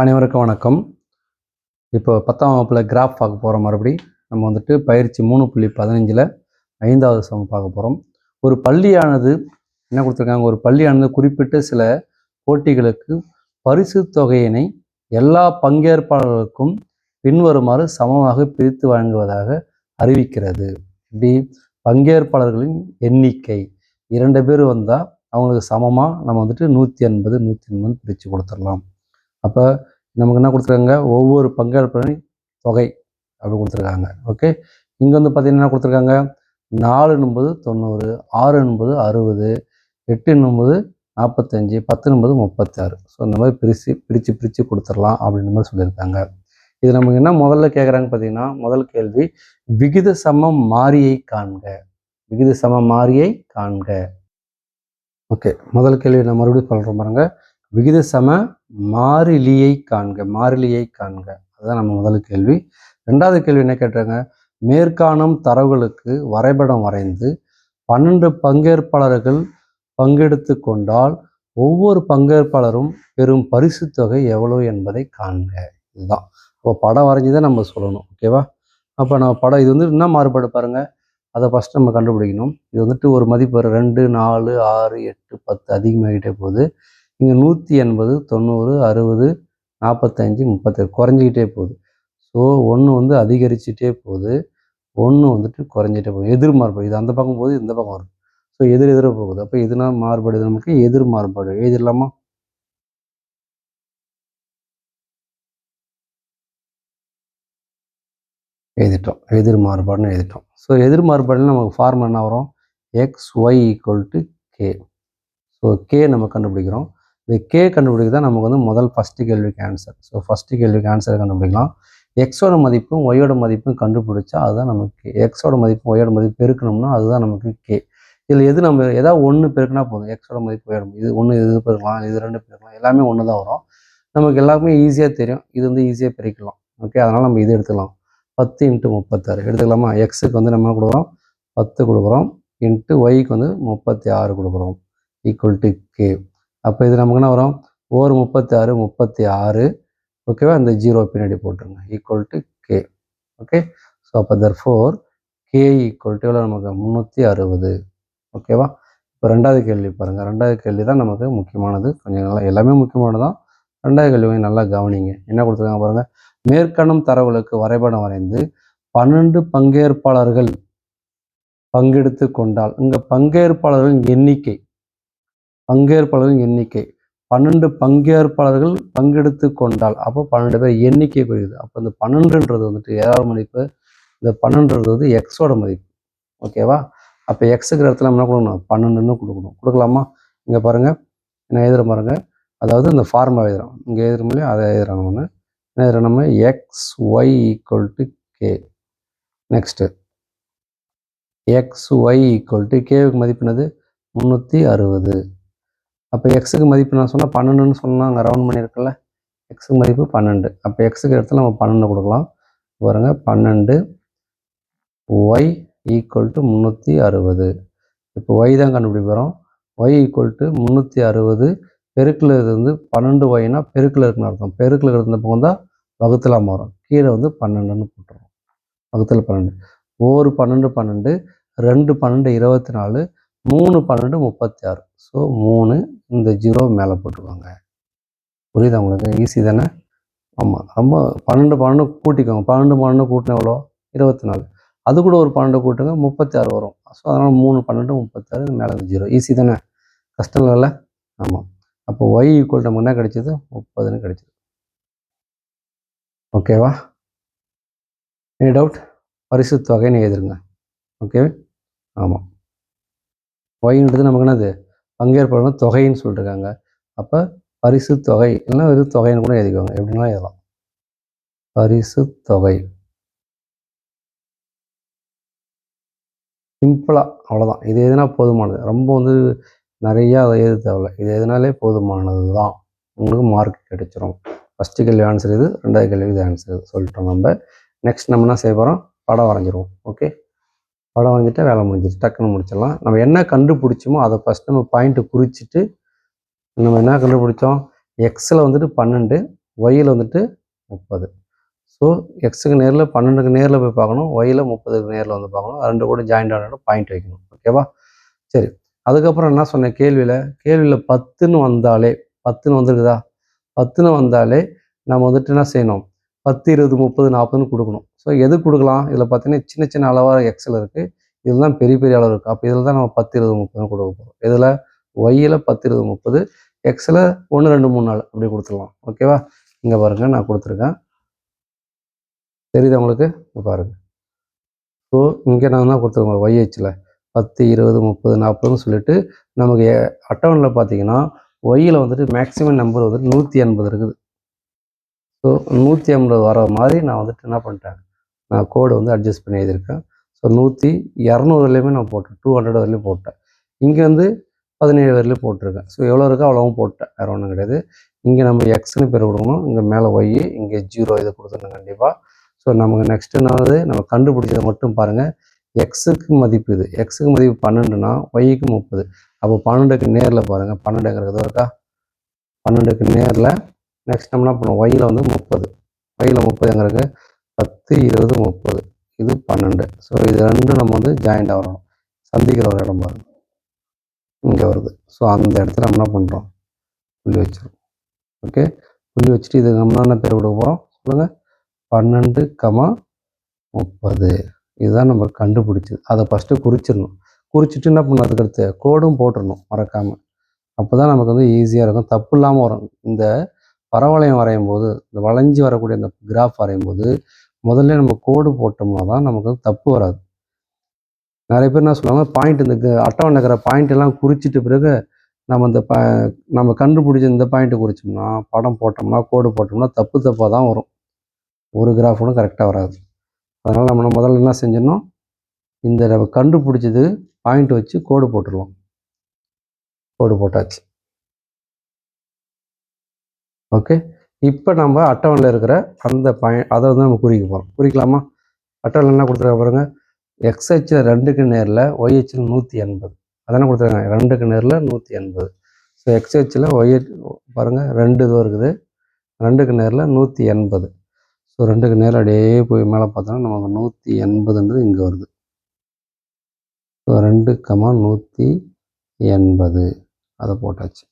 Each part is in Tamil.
அனைவருக்கும் வணக்கம். இப்போ 10ஆம் வகுப்பில் கிராஃப் பார்க்க போகிறோம். மறுபடி நம்ம வந்துட்டு பயிற்சி 3.15 5வது சம் பார்க்க போகிறோம். ஒரு பள்ளியானது என்ன கொடுத்துருக்காங்க, ஒரு பள்ளியானது குறிப்பிட்ட சில போட்டிகளுக்கு பரிசு தொகையினை எல்லா பங்கேற்பாளர்களுக்கும் பின்வருமாறு சமமாக பிரித்து வழங்குவதாக அறிவிக்கிறது. இப்படி பங்கேற்பாளர்களின் எண்ணிக்கை 2 பேர் வந்தால் அவங்களுக்கு சமமாக நம்ம வந்துட்டு 180 பிரித்து கொடுத்துடலாம். அப்போ நமக்கு என்ன கொடுத்துருக்காங்க, ஒவ்வொரு பங்கேற்பாளரின் தொகை அப்படி கொடுத்துருக்காங்க. ஓகே, இங்கே வந்து பார்த்தீங்கன்னா என்ன கொடுத்துருக்காங்க, 4 என்பது 90, 6 என்பது 60, 8 என்பது 45, 10 என்பது 36. ஸோ இந்த மாதிரி பிரித்து கொடுத்துடலாம் அப்படின்ற மாதிரி சொல்லியிருக்காங்க. இது நமக்கு என்ன முதல்ல கேட்குறாங்க பார்த்தீங்கன்னா, முதல் கேள்வி விகித சம மாறியை காண்க. விகித சம மாறியை காண்க. ஓகே, முதல் கேள்வி நான் மறுபடியும் சொல்கிறேன் பாருங்க. விகித சம மாறிலியை காண்க. மாறிலியை காண்க, அதுதான் நம்ம முதல் கேள்வி. 2வது கேள்வி என்ன கேட்டாங்க, மேற்காணும் தரவுகளுக்கு வரைபடம் வரைந்து 12 பங்கேற்பாளர்கள் பங்கெடுத்து கொண்டால் ஒவ்வொரு பங்கேற்பாளரும் பெரும் பரிசு தொகை எவ்வளவு என்பதை காண்க. இதுதான். அப்போ படம் வரைஞ்சிதான் நம்ம சொல்லணும். ஓகேவா? அப்போ நம்ம படம் இது வந்து என்ன மாறுபாடு பாருங்க, அதை ஃபஸ்ட் நம்ம கண்டுபிடிக்கணும். இது வந்துட்டு ஒரு மதிப்பு 2, 4, 6, 8, 10 அதிகமாகிட்டே போகுது. இங்கே 180, 90, 60, 45, 37 குறைஞ்சிக்கிட்டே போகுது. ஸோ 1 வந்து அதிகரிச்சுட்டே போகுது, 1 வந்துட்டு குறைஞ்சிட்டே போகுது. எதிர் மாறுபாடு. இது அந்த பக்கம் போகுது, இந்த பக்கம் வரும். ஸோ எதிர போகுது. அப்போ இதுனா மாறுபாடு, நமக்கு எதிர் மாறுபாடு எழுதிடலாமா? எழுதிட்டோம். எதிர் மாறுபாடுன்னு எழுதிட்டோம். ஸோ எதிர் மாறுபாடுன்னு நமக்கு ஃபார்முலா என்ன வரும், XY = K. ஸோ K நம்ம கண்டுபிடிக்கிறோம். இந்த K கண்டுபிடிக்க தான் நமக்கு வந்து ஃபஸ்ட்டு கேள்விக்கு ஆன்சர். ஸோ ஃபஸ்ட்டு கேள்விக்கு ஆன்சரை கண்டுபிடிக்கலாம். எக்ஸோட மதிப்பும் ஒய்யோட மதிப்பும் கண்டுபிடிச்சா அதுதான் நமக்கு எக்ஸோட மதிப்பும் ஒய்யோட மதிப்பு பெருக்கணும்னா அதுதான் நமக்கு K. இதில் எது நம்ம ஏதாவது ஒன்று பெருக்கினா போதும். எக்ஸோட மதிப்பு ஒய்யோட இது ஒன்று, இது பெருக்கலாம், இது 2 பெருக்கலாம், எல்லாமே ஒன்று தான் வரும். நமக்கு எல்லாருமே ஈஸியாக தெரியும். இது வந்து ஈஸியாக பெருக்கலாம். ஓகே, அதனால் நம்ம இது எடுத்துக்கலாம். 10 × 36 எடுத்துக்கலாமா? எக்ஸுக்கு வந்து நம்ம கொடுக்குறோம் 10 கொடுக்குறோம், இன்ட்டு ஒய்க்கு வந்து 36 கொடுக்குறோம், = K. அப்போ இது நமக்கு என்ன வரும், 36, 36. ஓகேவா? இந்த 0 பின்னாடி போட்டுருங்க, = K. ஓகே, ஸோ அப்போ therefore K = எவ்வளோ நமக்கு 360. ஓகேவா? இப்போ 2வது கேள்வி பாருங்கள். 2வது கேள்வி தான் நமக்கு முக்கியமானது. கொஞ்சம் நல்லா எல்லாமே முக்கியமானது தான். 2வது கேள்வி நல்லா கவனிங்க. என்ன கொடுத்துருக்காங்க பாருங்கள், மேற்காணும் தரவுகளுக்கு வரைபடம் வரைந்து 12 பங்கேற்பாளர்கள் பங்கெடுத்து கொண்டால், இங்கே பங்கேற்பாளர்களின் எண்ணிக்கை 12 பங்கேற்பாளர்கள் பங்கெடுத்து கொண்டால், அப்போ 12 பேர் எண்ணிக்கை குறியுது. அப்போ இந்த 12ன்றது வந்துட்டு ஏதாவது மதிப்பு, இந்த 12ன்றது வந்து எக்ஸோட மதிப்பு. ஓகேவா? அப்போ எக்ஸுக்கிற இடத்துல நம்ம என்ன கொடுக்கணும், 12ன்னு கொடுக்கணும். கொடுக்கலாமா? இங்கே பாருங்கள், என்ன எழுதுகிறோம் பாருங்கள். அதாவது இந்த ஃபார்முலா எழுதுகிறோம். இங்கே எழுதுகிறோம் இல்லையா, அதை எழுதுகிறோம். ஒன்று என்ன எழுதுகிறோம் நம்ம, XY = K. நெக்ஸ்ட்டு XY = Kவுக்கு மதிப்பு என்னது, 360. அப்போ எக்ஸுக்கு மதிப்பு நான் சொன்னால் 12ன்னு சொன்னால் அங்கே ரவுண்ட் பண்ணியிருக்கல, எக்ஸுக்கு மதிப்பு 12. அப்போ எக்ஸுக்கு இடத்துல நம்ம 12 கொடுக்கலாம். பாருங்க, 12 Y = 360. இப்போ Y தான் கண்டுபிடிக்கிறோம். Y = 360 பெருக்கில் இது வந்து 12Yனா பெருக்கில் இருக்குன்னு அர்த்தம். பெருக்கில் இருந்த பக்கம் தான் வகுத்தலாம் மாறும். கீழே வந்து 12ன்னு போட்டுருவோம். வகுத்தில் 12. 1 12 12, 2 12 24, 3 12 36. ஸோ 3 இந்த 0 மேலே போட்டுக்கோங்க. புரியுதா உங்களுக்கு? ஈஸி தானே? ஆமாம், ரொம்ப 12 12 கூட்டிக்கோங்க. 12 12 கூட்டினா எவ்வளோ, 24. அது கூட ஒரு 12 கூட்டுங்க, 36 வரும். ஸோ அதனால் 3 12 36, மேலே 0. ஈஸி தானே? கஷ்டம் இல்லைல்ல? ஆமாம். அப்போ Y = நமக்கு என்ன கிடைச்சிது, 30ன்னு கிடைச்சிது. ஓகேவா? Any doubt? பரிசு தொகைன்னு எழுதுருங்க. ஓகே, ஆமாம். ஒய்ன்றது நமக்கு என்னது, பங்கேற்பாளர் தொகைன்னு சொல்லியிருக்காங்க. அப்போ பரிசு தொகை இல்லைன்னா வெறும் தொகைன்னு கூட எழுதிக்கோங்க, எப்படின்னா எழுதலாம். பரிசு தொகை சிம்பிளாக அவ்வளோதான். இது எதுனா போதுமானது. ரொம்ப வந்து நிறையா அதை எழுத தேவையில்லை. இது எதுனாலே போதுமானது தான், உங்களுக்கு மார்க் கிடைச்சிரும். ஃபஸ்ட்டு கேள்வி ஆன்சர் இது, 2வது கேள்வி இது ஆன்சர் இது சொல்லிட்டோம். நம்ம நெக்ஸ்ட் நம்ம என்ன செய்ய போகிறோம், படம் வரைஞ்சிருவோம். ஓகே, படம் வரைஞ்சிட்டு வேலை முடிஞ்சிச்சு, டக்குன்னு முடிச்சிடலாம். நம்ம என்ன கண்டுபிடிச்சோமோ அதை ஃபஸ்ட் நம்ம பாயிண்ட்டு குறிச்சிட்டு நம்ம என்ன கண்டுபிடிச்சோம், எக்ஸில் வந்துட்டு 12, ஒய்யில் வந்துட்டு 30. ஸோ எக்ஸுக்கு நேரில் 12க்கு நேரில் போய் பார்க்கணும், ஒய்யில் 30க்கு நேரில் வந்து பார்க்கணும். ரெண்டு கூட ஜாயிண்ட் ஆன பாயிண்ட் வைக்கணும். ஓகேவா? சரி, அதுக்கப்புறம் என்ன சொன்னேன் கேள்வியில் 10ன்னு வந்தாலே 10ன்னு வந்துருக்குதா, 10ன்னு வந்தாலே நம்ம வந்துட்டு என்ன செய்யணும், 10, 20, 30, 40ன்னு கொடுக்கணும். ஸோ எது கொடுக்கலாம், இதில் பார்த்தீங்கன்னா சின்ன சின்ன அளவாக எக்ஸில் இருக்குது, இதில் தான் பெரிய பெரிய அளவு இருக்குது. அப்போ இதில் தான் நம்ம 10, 20, 30ன்னு கொடுக்க போகிறோம். இதில் ஒய்யில் 10, 20, 30, எக்ஸில் 1, 2, 3, 4 அப்படி கொடுத்துடலாம். ஓகேவா? இங்கே பாருங்கள், நான் கொடுத்துருக்கேன், தெரியுது உங்களுக்கு? இங்கே பாருங்கள். ஸோ இங்கே நான் தான் கொடுத்துருக்கோம் ஒய்ஹெச்சில் 10, 20, 30, 40ன்னு சொல்லிட்டு நமக்கு அட்டவணையில் பார்த்தீங்கன்னா ஒய்யில் வந்துட்டு மேக்ஸிமம் நம்பர் வந்துட்டு 180 இருக்குது. ஸோ 180 வர மாதிரி நான் வந்துட்டு என்ன பண்ணிட்டேன், நான் கோடு வந்து அட்ஜஸ்ட் பண்ணி எழுதியிருக்கேன். ஸோ 200 வரையிலுமே நான் போட்டேன், 200 வரையிலும் போட்டேன். இங்கே வந்து 17 வரையிலும் போட்டிருக்கேன். ஸோ எவ்வளோ இருக்கோ அவ்வளோவும் போட்டேன், வேறு ஒன்றும் கிடையாது. இங்கே நம்ம எக்ஸ்னு பேர் கொடுக்கணும், இங்கே மேலே ஒய், இங்கே 0 இதை கொடுத்துருந்தேன் கண்டிப்பாக. ஸோ நமக்கு நெக்ஸ்ட் என்னது, நம்ம கண்டுபிடிச்சதை மட்டும் பாருங்கள். எக்ஸுக்கு மதிப்பு இது, எக்ஸுக்கு மதிப்பு 12னா ஒய்க்கு 30. அப்போ 12க்கு நேரில் பாருங்கள், 12ங்கிறது இருக்கா, 12க்கு நேரில் நெக்ஸ்ட் நம்ம என்ன பண்ணுவோம், ஒய்யில் வந்து 30, ஒய்யில் 30 எங்கே இருக்குது, 10, 20, 30, இது 12. ஸோ இது ரெண்டும் நம்ம வந்து ஜாயிண்ட் ஆகணும், சந்திக்கிற ஒரு இடம் பாருங்கள் இங்கே வருது. ஸோ அந்த இடத்துல நம்ம என்ன பண்ணுறோம், புள்ளி வச்சிடும். ஓகே, புள்ளி வச்சுட்டு இது நம்ம என்ன பேர் கொடுக்க போகிறோம் சொல்லுங்கள், 12, 30. இதுதான் நம்ம கண்டுபிடிச்சது. அதை ஃபஸ்ட்டு குறிச்சிடணும். குறிச்சிட்டு என்ன பண்ணணும், அதுக்கு அடுத்து கோடும் போட்டுடணும் மறக்காமல். அப்போ தான் நமக்கு வந்து ஈஸியாக இருக்கும், தப்பு இல்லாமல் வரும். இந்த பரவளையம் வரையும் போது, இந்த வளைஞ்சி வரக்கூடிய இந்த கிராஃப் வரையும் போது முதல்ல நம்ம கோடு போட்டோம்னா தான் நமக்கு வந்து தப்பு வராது. நிறைய பேர் என்ன சொல்லுவாங்க, பாயிண்ட் இந்த அட்டவணை இருக்கிற பாயிண்ட் எல்லாம் குறிச்சிட்டு பிறகு நம்ம இந்த நம்ம கண்டுபிடிச்ச இந்த பாயிண்ட்டை குறிச்சோம்னா, படம் போட்டோம்னா, கோடு போட்டோம்னா தப்பாக தான் வரும், ஒரு கிராஃப் ஒன்றும் கரெக்டாக வராது. அதனால் நம்ம முதல்ல என்ன செஞ்சிடணும், இந்த நம்ம கண்டுபிடிச்சது பாயிண்ட் வச்சு கோடு போட்டுடலாம். கோடு போட்டாச்சு. ஓகே, இப்போ நம்ம அட்டவணையில் இருக்கிற அந்த அதை வந்து நம்ம குறிக்க போகிறோம். குறிக்கலாமா? அட்டவணை என்ன கொடுத்துருக்க பாருங்க, எக்ஸ்ஹெச்சில் 2க்கு நேரில் ஒய்ஹெச்சில் 180. அதானே கொடுத்துருக்காங்க, 2க்கு நேரில் 180. ஸோ எக்ஸ்ஹெச்சில் ஒய்ஹெச் பாருங்கள் 2 இதுவும் இருக்குது, 2க்கு நேரில் 180. ஸோ 2க்கு நேரில் அப்படியே போய் மேலே பார்த்தோன்னா நமக்கு 180ன்றது இங்கே வருது. ஸோ 2, 180 அதை போட்டாச்சு.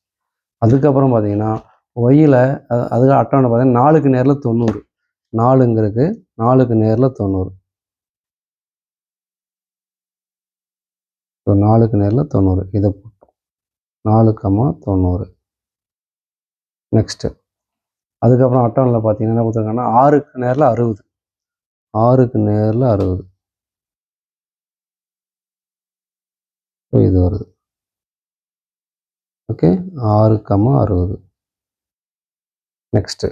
அதுக்கப்புறம் பார்த்தீங்கன்னா ஒய்யில் அதுக்கு அட்டவணை பார்த்தீங்கன்னா 4க்கு நேரில் 90, 4 இருக்குது, 4க்கு நேரில் 90. ஸோ 4க்கு நேரில் 90 இதை போட்டோம், 4, 90. நெக்ஸ்ட்டு அதுக்கப்புறம் அட்டவணையில் பார்த்தீங்கன்னா என்ன கொடுத்துருக்காங்கன்னா 6க்கு நேரில் 60, 6க்கு நேரில் 60. ஸோ இது வருது. ஓகே, 6, 60. நெக்ஸ்ட்டு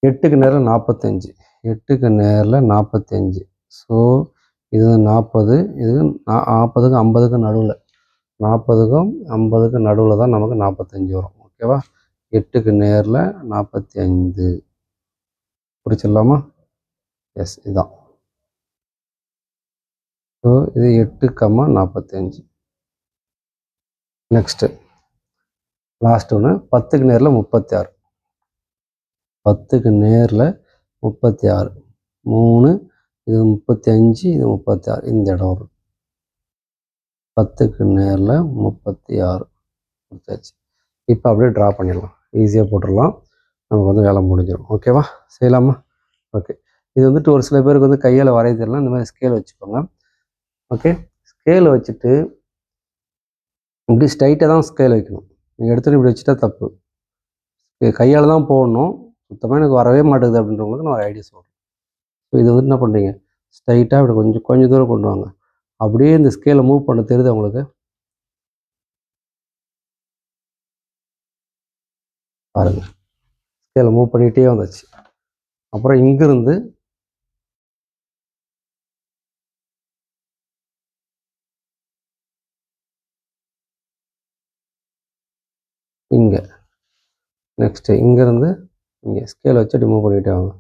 8க்கு நேரில் 45, 8க்கு நேரில் 45. ஸோ இது 40, இது 40க்கும் 50க்கும் நடுவில், 40க்கும் 50க்கும் நடுவில் தான் நமக்கு 45 வரும். ஓகேவா? 8க்கு நேரில் 45 குறிச்சிடலாமா? எஸ், இதுதான். ஸோ இது 8, 45. நெக்ஸ்ட்டு லாஸ்ட் ஒன்று 10க்கு நேரில் 36, 10க்கு நேரில் 36, 3, இது 35, இது 36, இந்த இடம் வரும். 10க்கு நேரில் 36 கொடுத்தாச்சு. இப்போ அப்படியே ட்ரா பண்ணிடலாம், ஈஸியாக போட்டுடலாம், நமக்கு வந்து வேலை முடிஞ்சிடும். ஓகேவா? செய்யலாமா? ஓகே, இது வந்துட்டு ஒரு சில பேருக்கு வந்து கையால் வரைய தெரியலாம், இந்த மாதிரி ஸ்கேல் வச்சுக்கோங்க. ஓகே, ஸ்கேல் வச்சுட்டு இப்படி ஸ்ட்ரைட்டாக தான் ஸ்கேல் வைக்கணும். நீங்கள் எடுத்துகிட்டு இப்படி வச்சுட்டா தப்பு, கையால் தான் போடணும். சுத்தமாக எனக்கு வரவே மாட்டேங்குது அப்படின்றவங்களுக்கு நான் ஒரு ஐடியா சொல்கிறேன். ஸோ இது வந்து என்ன பண்ணுறீங்க, ஸ்ட்ரைட்டாக இப்படி கொஞ்சம் தூரம் கொண்டு வாங்க, அப்படியே இந்த ஸ்கேலை மூவ் பண்ண தெரியுது உங்களுக்கு பாருங்கள், ஸ்கேலை மூவ் பண்ணிகிட்டே வந்துச்சு. அப்புறம் இங்கிருந்து இங்கே, நெக்ஸ்ட்டு இங்கேருந்து இங்கே ஸ்கேலை வச்சு அப்படி மூவ் பண்ணிகிட்டே வாங்க.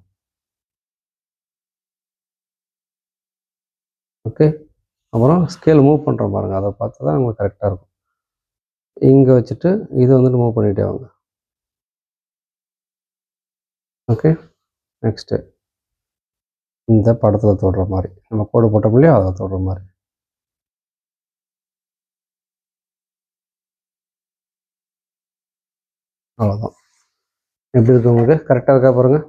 ஓகே, அப்புறம் ஸ்கேல் மூவ் பண்ணுறோம் பாருங்கள், அதை பார்த்து தான் உங்களுக்கு கரெக்டாக இருக்கும். இங்கே வச்சுட்டு இதை வந்துட்டு மூவ் பண்ணிகிட்டே வாங்க. ஓகே. நெக்ஸ்ட்டு இந்த படத்தில் தொடுற மாதிரி நம்ம கோடு போட்ட புள்ளியோ அதை தொடுற மாதிரி. அவ்வளோதான். எப்படி இருக்கு உங்களுக்கு? கரெக்டாக இருக்கா பாருங்கள்.